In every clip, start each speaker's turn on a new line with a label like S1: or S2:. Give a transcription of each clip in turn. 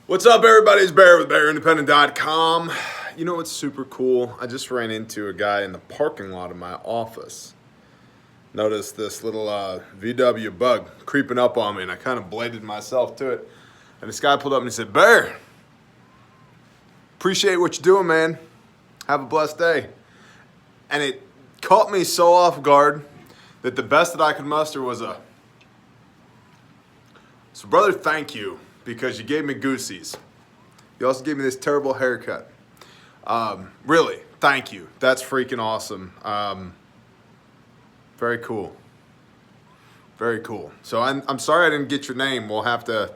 S1: What's up, everybody? It's Bear with BearIndependent.com. You know what's super cool? I just ran into a guy in the parking lot of my office. Noticed this little VW bug creeping up on me, and I kind of bladed myself to it. And this guy pulled up and he said, "Bear, appreciate what you're doing, man. Have a blessed day." And it caught me so off guard that the best that I could muster was "So brother, thank you, because you gave me goosies. You also gave me this terrible haircut. Really, thank you. That's freaking awesome. Very cool. Very cool. So I'm sorry I didn't get your name. We'll have to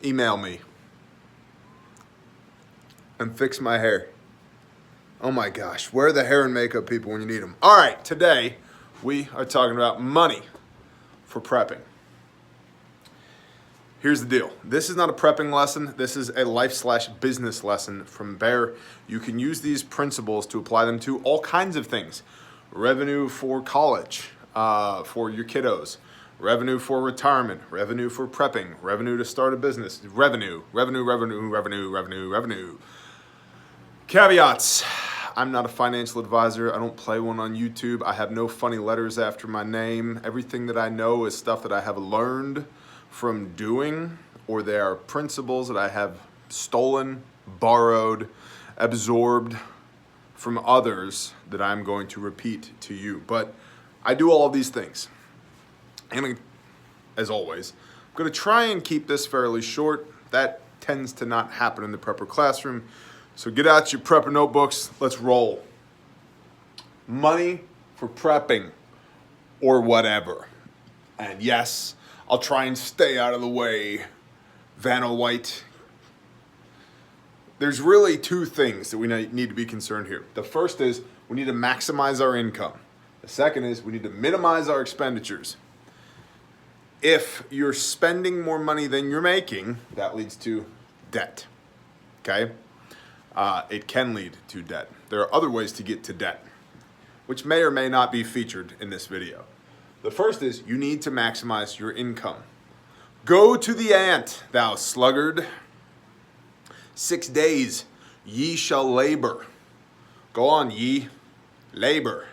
S1: email me and fix my hair. Oh my gosh, where are the hair and makeup people when you need them? All right, today we are talking about money for prepping. Here's the deal. This is not a prepping lesson. This is a life/business lesson from Bear. You can use these principles to apply them to all kinds of things. Revenue for college, for your kiddos. Revenue for retirement. Revenue for prepping. Revenue to start a business. Revenue. Caveats. I'm not a financial advisor. I don't play one on YouTube. I have no funny letters after my name. Everything that I know is stuff that I have learned from doing, or there are principles that I have stolen, borrowed, absorbed from others that I'm going to repeat to you. But I do all of these things. And as always, I'm going to try and keep this fairly short. That tends to not happen in the prepper classroom. So get out your prepper notebooks. Let's roll. Money for prepping or whatever. And yes, I'll try and stay out of the way. Vanna White. There's really two things that we need to be concerned here. The first is we need to maximize our income. The second is we need to minimize our expenditures. If you're spending more money than you're making, that leads to debt. Okay? It can lead to debt. There are other ways to get to debt, which may or may not be featured in this video. The first is you need to maximize your income. Go to the ant, thou sluggard. 6 days ye shall labor. Go on, ye, labor.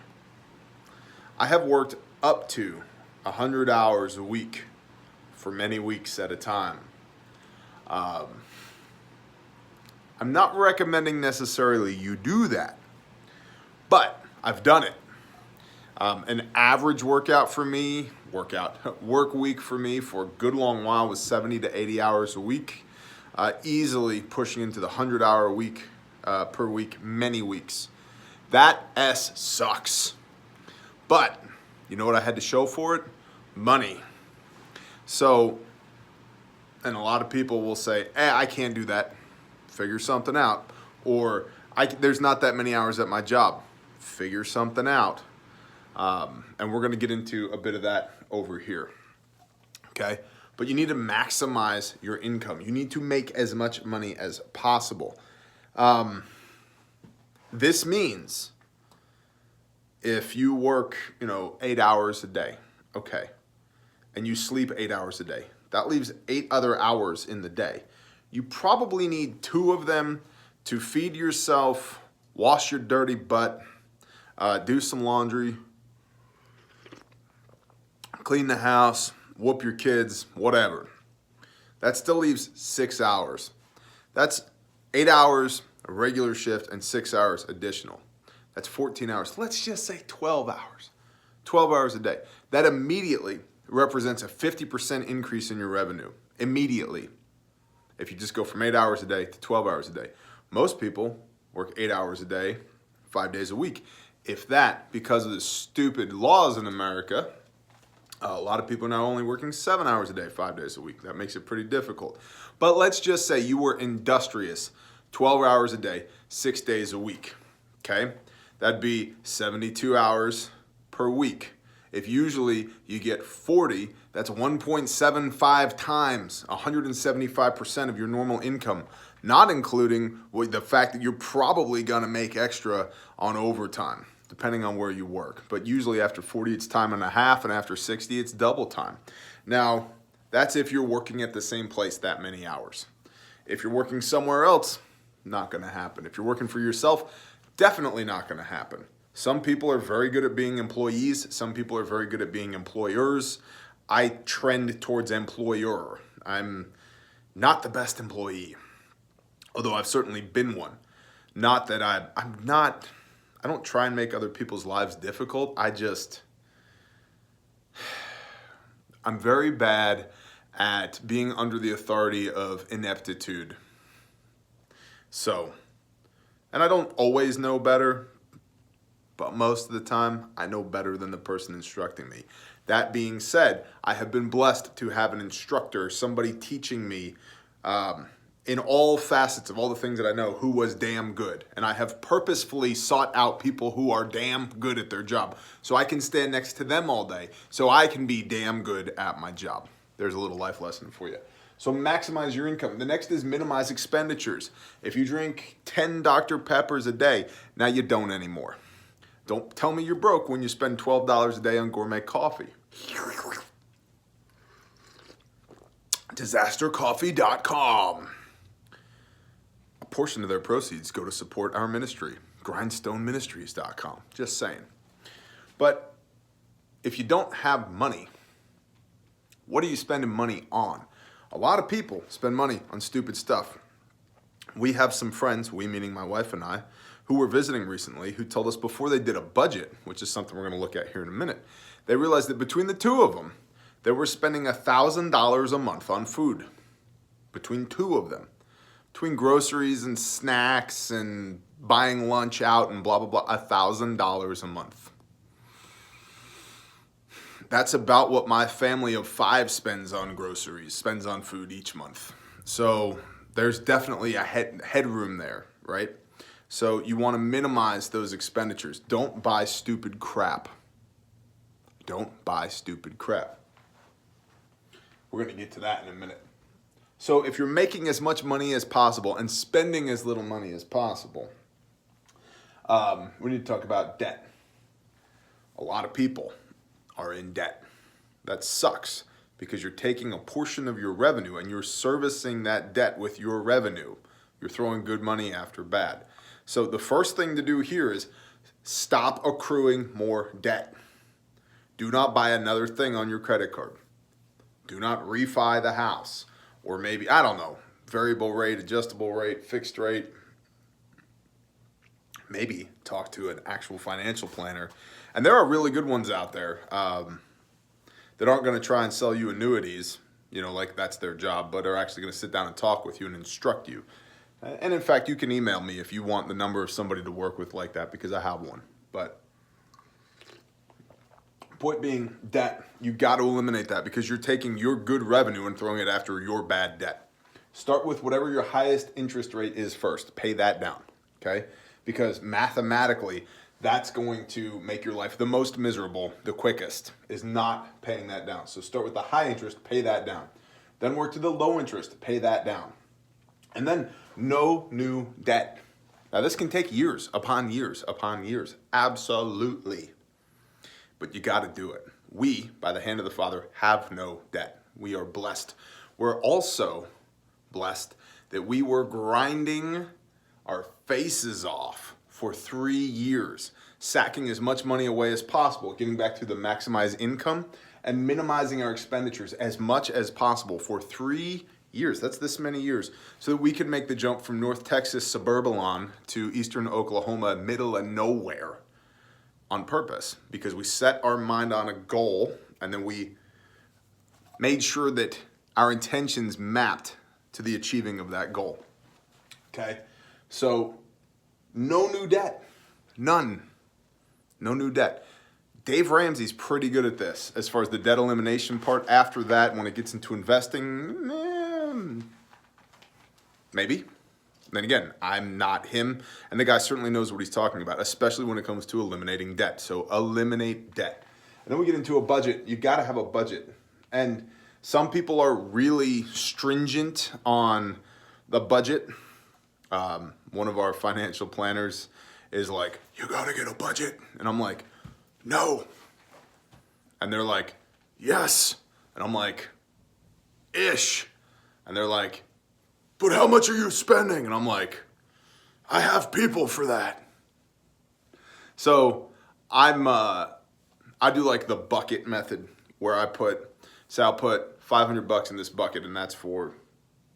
S1: I have worked up to 100 hours a week for many weeks at a time. I'm not recommending necessarily you do that, but I've done it. An average work week for me for a good long while was 70 to 80 hours a week, easily pushing into the 100-hour week per week, many weeks. That S sucks. But you know what I had to show for it? Money. So, and a lot of people will say, I can't do that. Figure something out. Or there's not that many hours at my job. Figure something out. And we're going to get into a bit of that over here. Okay? But you need to maximize your income. You need to make as much money as possible. This means if you work, 8 hours a day, okay, and you sleep 8 hours a day, that leaves 8 other hours in the day. You probably need 2 of them to feed yourself, wash your dirty butt, do some laundry, clean the house, whoop your kids, whatever. That still leaves 6 hours. That's 8 hours a regular shift and 6 hours additional. That's 14 hours. Let's just say 12 hours. 12 hours a day. That immediately represents a 50% increase in your revenue. Immediately. If you just go from 8 hours a day to 12 hours a day. Most people work 8 hours a day, 5 days a week. If that, because of the stupid laws in America, a lot of people are now only working 7 hours a day, 5 days a week. That makes it pretty difficult. But let's just say you were industrious, 12 hours a day, 6 days a week. Okay? That'd be 72 hours per week. If usually you get 40, that's 1.75 times, 175% of your normal income, not including the fact that you're probably gonna make extra on overtime, depending on where you work. But usually after 40, it's time and a half, and after 60, it's double time. Now, that's if you're working at the same place that many hours. If you're working somewhere else, not going to happen. If you're working for yourself, definitely not going to happen. Some people are very good at being employees. Some people are very good at being employers. I trend towards employer. I'm not the best employee, although I've certainly been one. Not that I don't try and make other people's lives difficult. I'm very bad at being under the authority of ineptitude. So, and I don't always know better, but most of the time I know better than the person instructing me. That being said, I have been blessed to have an instructor, somebody teaching me in all facets of all the things that I know, who was damn good. And I have purposefully sought out people who are damn good at their job so I can stand next to them all day so I can be damn good at my job. There's a little life lesson for you. So maximize your income. The next is minimize expenditures. If you drink 10 Dr. Peppers a day, now you don't anymore. Don't tell me you're broke when you spend $12 a day on gourmet coffee. Disastercoffee.com. A portion of their proceeds go to support our ministry. Grindstoneministries.com. Just saying. But if you don't have money, what are you spending money on? A lot of people spend money on stupid stuff. We have some friends, we meaning my wife and I, who were visiting recently, who told us before they did a budget, which is something we're going to look at here in a minute, they realized that between the two of them, they were spending $1,000 a month on food. Between two of them. Between groceries and snacks and buying lunch out and blah, blah, blah, $1,000 a month. That's about what my family of 5 spends on groceries, spends on food each month. So there's definitely a headroom there, right? So you want to minimize those expenditures. Don't buy stupid crap. Don't buy stupid crap. We're going to get to that in a minute. So if you're making as much money as possible and spending as little money as possible, we need to talk about debt. A lot of people are in debt. That sucks because you're taking a portion of your revenue and you're servicing that debt with your revenue. You're throwing good money after bad. So the first thing to do here is stop accruing more debt. Do not buy another thing on your credit card. Do not refi the house. Or maybe, I don't know, variable rate, adjustable rate, fixed rate. Maybe talk to an actual financial planner. And there are really good ones out there that aren't going to try and sell you annuities, like that's their job, but are actually going to sit down and talk with you and instruct you. And in fact, you can email me if you want the number of somebody to work with like that, because I have one. But point being, debt, you got to eliminate that because you're taking your good revenue and throwing it after your bad debt. Start with whatever your highest interest rate is first. Pay that down, okay? Because mathematically, that's going to make your life the most miserable, the quickest, is not paying that down. So start with the high interest, pay that down. Then work to the low interest, pay that down. And then no new debt. Now this can take years upon years upon years, absolutely. But you got to do it. We, by the hand of the Father, have no debt. We are blessed. We're also blessed that we were grinding our faces off for 3 years, sacking as much money away as possible, getting back to the maximize income and minimizing our expenditures as much as possible for 3 years. That's this many years. So that we could make the jump from North Texas suburbalon to Eastern Oklahoma, middle of nowhere, on purpose, because we set our mind on a goal and then we made sure that our intentions mapped to the achieving of that goal. Okay? So no new debt. None. No new debt. Dave Ramsey's pretty good at this as far as the debt elimination part. After that, when it gets into investing, maybe. Then again, I'm not him, and the guy certainly knows what he's talking about, especially when it comes to eliminating debt. So eliminate debt. And then we get into a budget. You got to have a budget. And some people are really stringent on the budget. One of our financial planners is like, you got to get a budget. And I'm like, no. And they're like, yes. And I'm like, ish. And they're like, but how much are you spending? And I'm like, I have people for that. So I do like the bucket method where I'll put $500 in this bucket, and that's for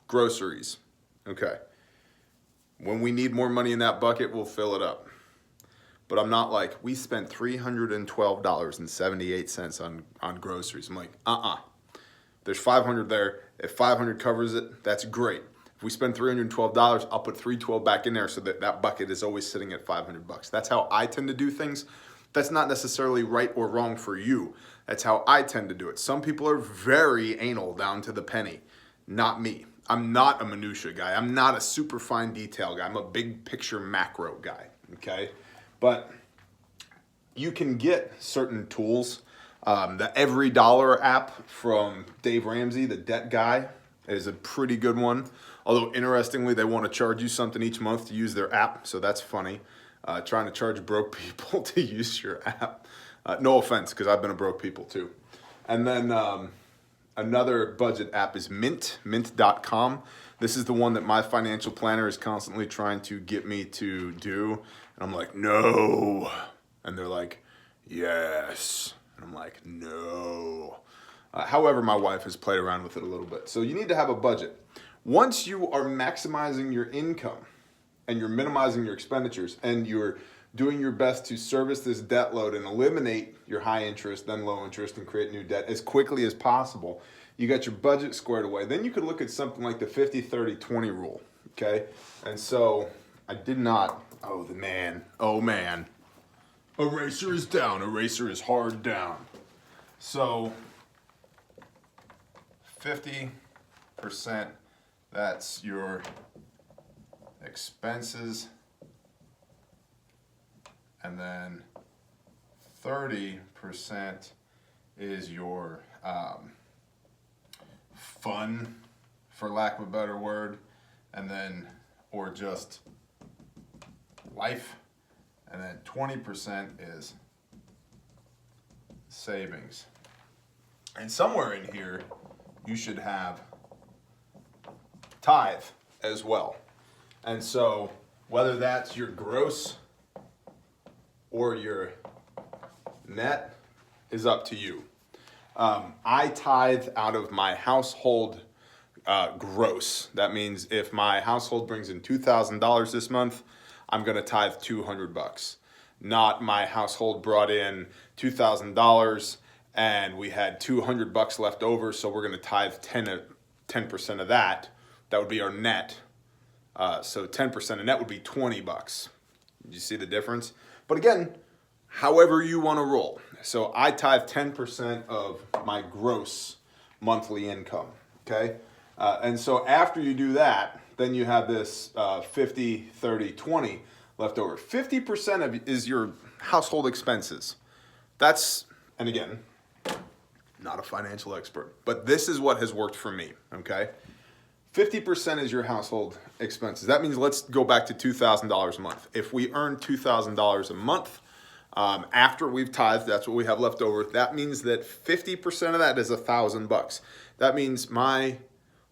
S1: groceries. Okay. When we need more money in that bucket, we'll fill it up. But I'm not like, we spent $312.78 on groceries. I'm like, There's 500 there. If 500 covers it, that's great. If we spend $312, I'll put $312 back in there so that bucket is always sitting at $500. That's how I tend to do things. That's not necessarily right or wrong for you. That's how I tend to do it. Some people are very anal down to the penny. Not me. I'm not a minutia guy. I'm not a super fine detail guy. I'm a big picture macro guy, okay? But you can get certain tools. The Every Dollar app from Dave Ramsey, the debt guy, is a pretty good one. Although, interestingly, they want to charge you something each month to use their app, so that's funny. Trying to charge broke people to use your app. No offense, because I've been a broke people too. And then another budget app is mint.com. This is the one that my financial planner is constantly trying to get me to do. And I'm like, no. And they're like, yes. And I'm like, no. However, my wife has played around with it a little bit. So you need to have a budget. Once you are maximizing your income and you're minimizing your expenditures and you're doing your best to service this debt load and eliminate your high interest, then low interest, and create new debt as quickly as possible, you got your budget squared away. Then you could look at something like the 50-30-20 rule, okay? And so I did not, oh man, eraser is down, eraser is hard down. So 50%, that's your expenses, and then 30% is your fun, for lack of a better word, and then, or just life, and then 20% is savings. And somewhere in here, you should have tithe as well. And so whether that's your gross or your net is up to you. I tithe out of my household gross. That means if my household brings in $2,000 this month, I'm going to tithe $200. Not my household brought in $2,000 and we had $200 left over, so we're going to tithe 10% of that. That would be our net. So 10% of net would be $20. You see the difference? But again, however you want to roll. So I tithe 10% of my gross monthly income, okay? And so after you do that, then you have this 50-30-20 left over. 50% is your household expenses. That's, and again, not a financial expert, but this is what has worked for me, okay? 50% is your household expenses. That means let's go back to $2,000 a month. If we earn $2,000 a month, after we've tithed, that's what we have left over. That means that 50% of that is $1,000. That means my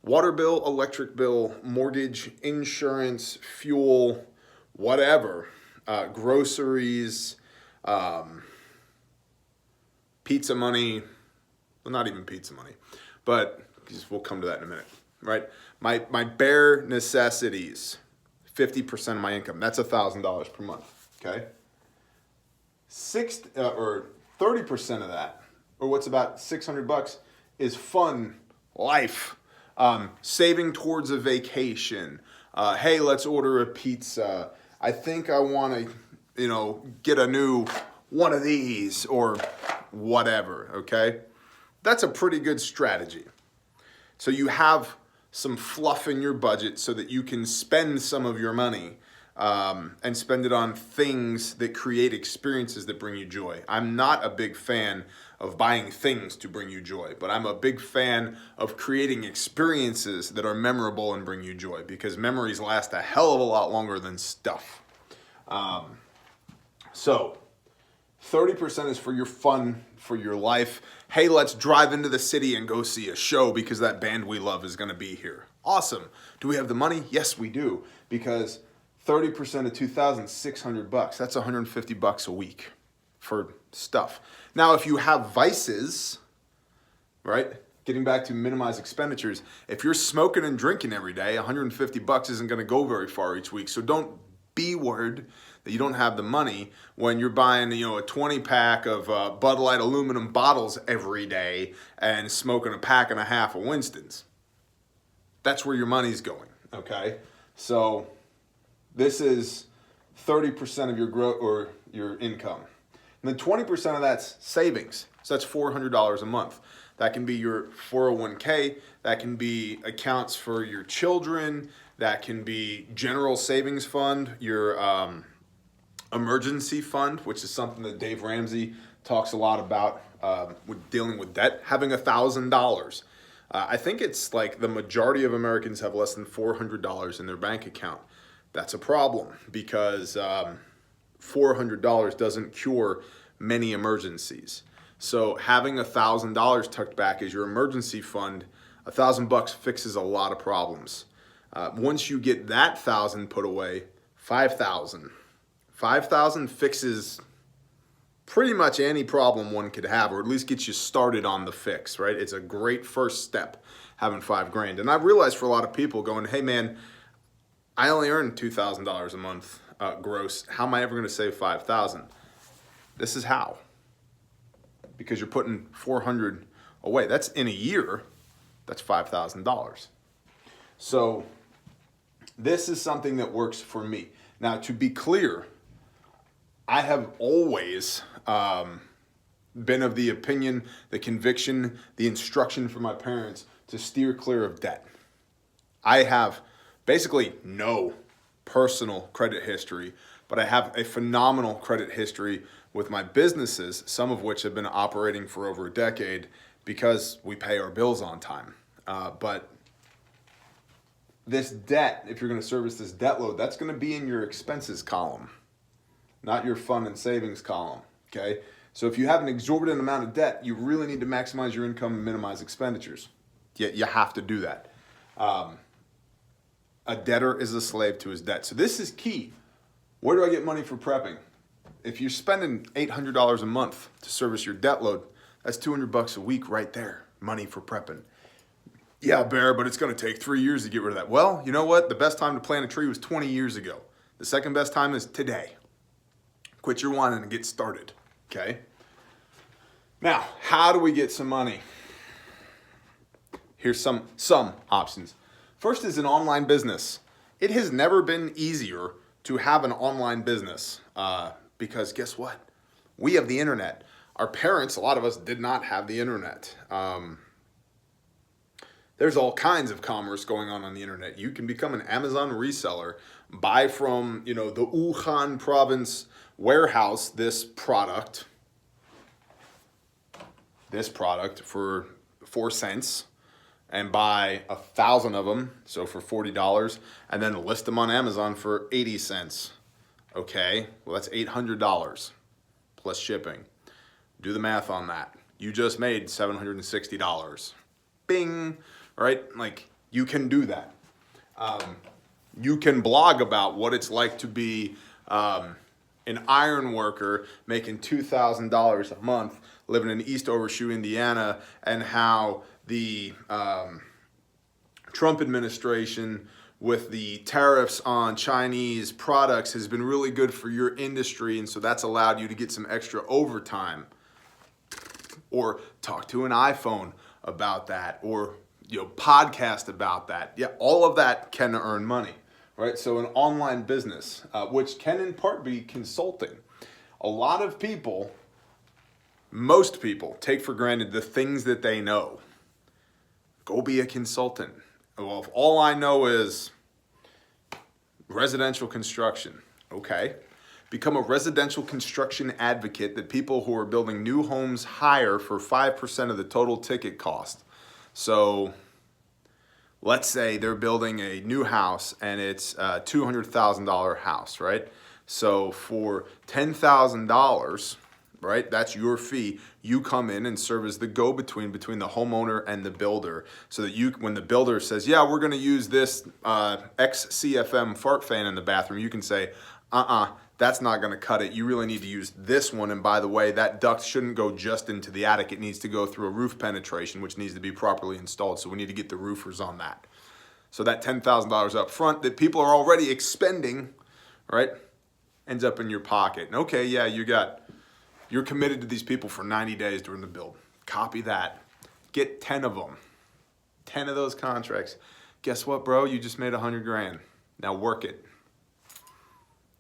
S1: water bill, electric bill, mortgage, insurance, fuel, whatever, groceries, pizza money, well, not even pizza money, but we'll come to that in a minute, right? My bare necessities, 50% of my income, that's $1,000 per month, okay? 30% of that, or what's about $600, is fun, life, saving towards a vacation. Hey, let's order a pizza. I think I want to, get a new one of these or whatever, okay? That's a pretty good strategy. So you have some fluff in your budget so that you can spend some of your money and spend it on things that create experiences that bring you joy. I'm not a big fan of buying things to bring you joy, but I'm a big fan of creating experiences that are memorable and bring you joy, because memories last a hell of a lot longer than stuff. So 30% is for your fun, for your life. Hey, let's drive into the city and go see a show because that band we love is going to be here. Awesome. Do we have the money? Yes, we do. Because 30% of 2,000, $600. That's $150 a week for stuff. Now, if you have vices, right? Getting back to minimize expenditures, if you're smoking and drinking every day, $150 isn't going to go very far each week. So don't be worried that you don't have the money when you're buying, a 20 pack of Bud Light aluminum bottles every day and smoking a pack and a half of Winston's. That's where your money's going, okay? So this is 30% of your growth or your income. And then 20% of that's savings. So that's $400 a month. That can be your 401k, that can be accounts for your children, that can be general savings fund, your emergency fund, which is something that Dave Ramsey talks a lot about with dealing with debt, having $1,000. I think it's like the majority of Americans have less than $400 in their bank account. That's a problem because $400 doesn't cure many emergencies. So having $1,000 tucked back as your emergency fund, $1,000 fixes a lot of problems. Once you get that 1,000 put away, 5,000. 5,000 fixes pretty much any problem one could have, or at least gets you started on the fix, right? It's a great first step, having $5,000. And I realized for a lot of people going, hey man, I only earn $2,000 a month gross. How am I ever going to save 5,000? This is how. Because you're putting 400 away. That's in a year, that's $5,000. So this is something that works for me. Now, to be clear, I have always been of the opinion, the conviction, the instruction from my parents to steer clear of debt. I have basically no personal credit history, but I have a phenomenal credit history with my businesses, some of which have been operating for over a decade because we pay our bills on time. But this debt, if you're going to service this debt load, that's going to be in your expenses column, not your fund and savings column, okay? So if you have an exorbitant amount of debt, you really need to maximize your income and minimize expenditures. You have to do that. A debtor is a slave to his debt. So this is key. Where do I get money for prepping? If you're spending $800 a month to service your debt load, that's $200 a week right there, money for prepping. Yeah, Bear, but it's going to take 3 years to get rid of that. Well, you know what? The best time to plant a tree was 20 years ago. The second best time is today. Quit your whining and get started, okay? Now, how do we get some money? Here's some options. First is an online business. It has never been easier to have an online business because guess what? We have the internet. Our parents, a lot of us, did not have the internet. There's all kinds of commerce going on the internet. You can become an Amazon reseller, buy from, the Wuhan province warehouse this product for 4 cents and buy 1,000 of them, so for $40, and then list them on Amazon for 80 cents. Okay, well that's $800 plus shipping. Do the math on that. You just made $760. Bing, right? Like, you can do that. You can blog about what it's like to be an iron worker making $2,000 a month living in East Overshoe, Indiana, and how the Trump administration with the tariffs on Chinese products has been really good for your industry, and so that's allowed you to get some extra overtime. Or talk to an iPhone about that, or podcast about that. Yeah, all of that can earn money, right? So an online business, which can in part be consulting. A lot of people, most people, take for granted the things that they know. Go be a consultant. Well, if all I know is residential construction, okay. Become a residential construction advocate that people who are building new homes hire for 5% of the total ticket cost. So let's say they're building a new house and it's a $200,000 house, right? So for $10,000, right? That's your fee. You come in and serve as the go-between between the homeowner and the builder, so that you, when the builder says, yeah, we're going to use this XCFM fart fan in the bathroom, you can say, that's not going to cut it. You really need to use this one. And by the way, that duct shouldn't go just into the attic. It needs to go through a roof penetration, which needs to be properly installed. So we need to get the roofers on that. So that $10,000 up front that people are already expending, right, ends up in your pocket. And okay, yeah, you're committed to these people for 90 days during the build. Copy that. Get 10 of them. 10 of those contracts. Guess what, bro? You just made $100,000. Now work it.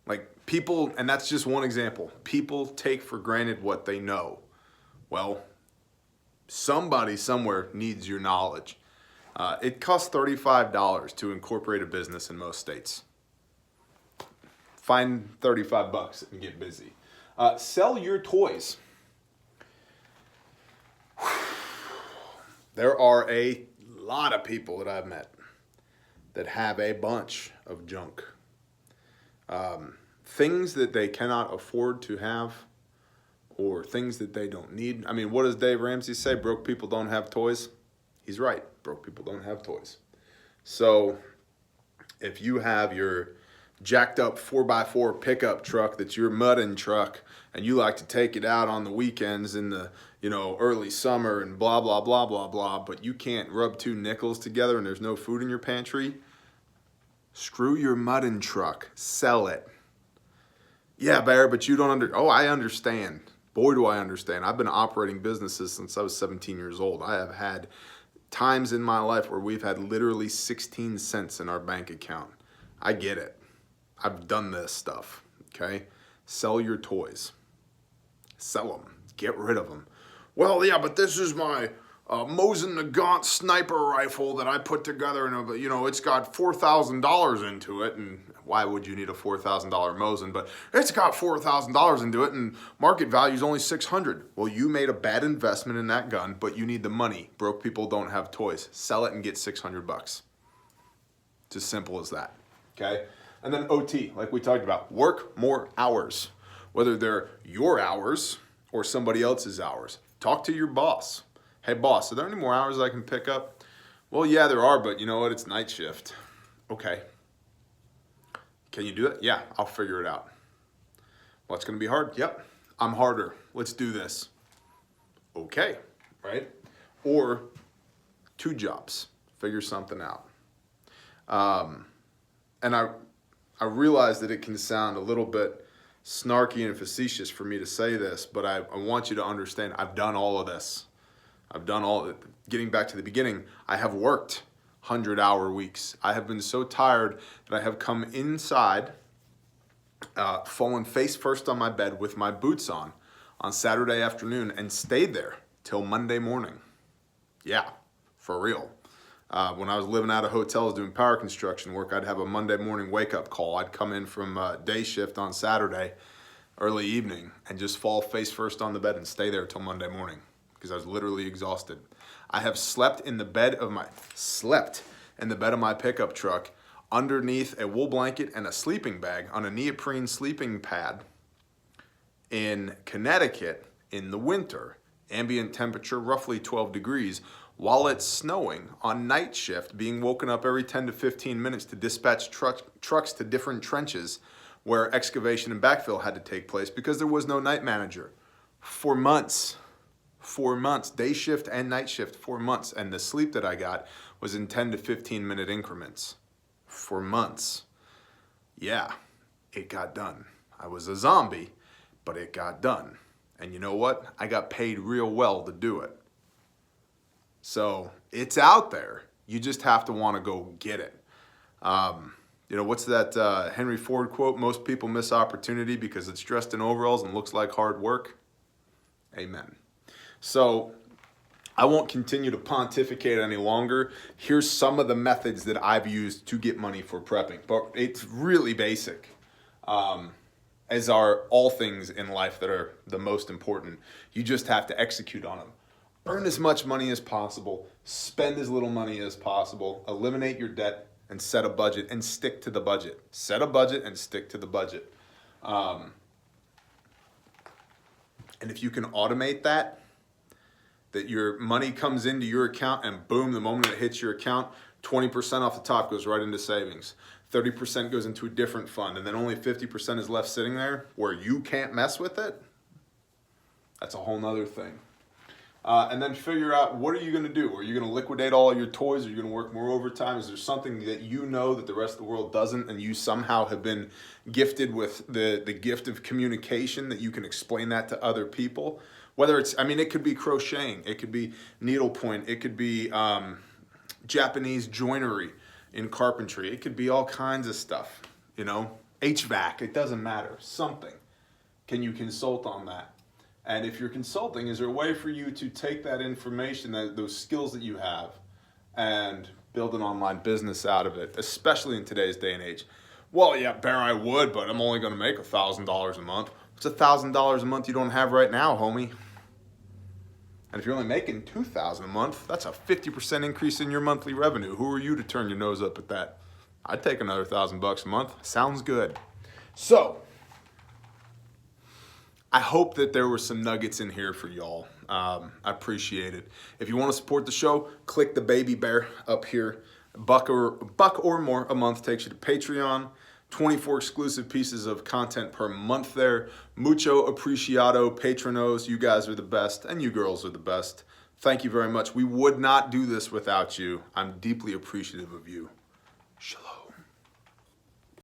S1: Like people, and that's just one example. People take for granted what they know. Well, somebody somewhere needs your knowledge. It costs $35 to incorporate a business in most states. Find $35 and get busy. Sell your toys. There are a lot of people that I've met that have a bunch of junk. Things that they cannot afford to have, or things that they don't need. I mean, what does Dave Ramsey say? Broke people don't have toys. He's right. Broke people don't have toys. So if you have your jacked up 4x4 pickup truck that's your mudding truck, and you like to take it out on the weekends in the early summer and blah blah blah blah blah, but you can't rub two nickels together and there's no food in your pantry, screw your mudding truck. Sell it. Yeah, Bear, but you don't I understand. Boy, do I understand. I've been operating businesses since I was 17 years old. I have had times in my life where we've had literally 16 cents in our bank account. I get it. I've done this stuff, okay? Sell your toys. Sell them. Get rid of them. Well, yeah, but this is my Mosin Nagant sniper rifle that I put together, and it's got $4,000 into it, and why would you need a $4,000 Mosin? But it's got $4,000 into it, and market value is only $600. Well, you made a bad investment in that gun, but you need the money. Broke people don't have toys. Sell it and get $600. It's as simple as that, okay? And then OT, like we talked about, work more hours, whether they're your hours or somebody else's hours. Talk to your boss. Hey, boss, are there any more hours I can pick up? Well, yeah, there are, but you know what? It's night shift. Okay. Can you do that? Yeah, I'll figure it out. Well, it's going to be hard. Yep, I'm harder. Let's do this. Okay, right? Or 2 jobs. Figure something out. And I realize that it can sound a little bit snarky and facetious for me to say this, but I want you to understand I've done all of this. I've done all of it. Getting back to the beginning, I have worked 100-hour weeks. I have been so tired that I have come inside, fallen face first on my bed with my boots on Saturday afternoon and stayed there till Monday morning. Yeah, for real. When I was living out of hotels doing power construction work, I'd have a Monday morning wake-up call. I'd come in from day shift on Saturday, early evening, and just fall face first on the bed and stay there till Monday morning because I was literally exhausted. I have slept in the bed of my pickup truck underneath a wool blanket and a sleeping bag on a neoprene sleeping pad in Connecticut in the winter, ambient temperature roughly 12 degrees, while it's snowing on night shift, being woken up every 10 to 15 minutes to dispatch trucks to different trenches where excavation and backfill had to take place because there was no night manager. 4 months, day shift and night shift, 4 months. And the sleep that I got was in 10 to 15 minute increments for months. Yeah, it got done. I was a zombie, but it got done. And you know what? I got paid real well to do it. So it's out there. You just have to want to go get it. What's that Henry Ford quote? Most people miss opportunity because it's dressed in overalls and looks like hard work. Amen. So I won't continue to pontificate any longer. Here's some of the methods that I've used to get money for prepping. But it's really basic, as are all things in life that are the most important. You just have to execute on them. Earn as much money as possible, spend as little money as possible, eliminate your debt, and set a budget and stick to the budget. Set a budget and stick to the budget. And if you can automate that your money comes into your account and boom, the moment it hits your account, 20% off the top goes right into savings. 30% goes into a different fund, and then only 50% is left sitting there where you can't mess with it. That's a whole nother thing. And then figure out, what are you going to do? Are you going to liquidate all your toys? Are you going to work more overtime? Is there something that you know that the rest of the world doesn't, and you somehow have been gifted with the gift of communication that you can explain that to other people? Whether it's, it could be crocheting, it could be needlepoint, it could be Japanese joinery in carpentry, it could be all kinds of stuff, HVAC, it doesn't matter, something. Can you consult on that? And if you're consulting, is there a way for you to take that information, those skills that you have, and build an online business out of it, especially in today's day and age? Well, yeah, Bear, I would, but I'm only going to make $1,000 a month. What's $1,000 a month you don't have right now, homie? And if you're only making $2,000 a month, that's a 50% increase in your monthly revenue. Who are you to turn your nose up at that? I'd take another $1,000 a month. Sounds good. So, I hope that there were some nuggets in here for y'all. I appreciate it. If you want to support the show, click the baby bear up here. Buck or more a month takes you to Patreon. 24 exclusive pieces of content per month there. Mucho apreciado, patronos. You guys are the best, and you girls are the best. Thank you very much. We would not do this without you. I'm deeply appreciative of you. Shalom.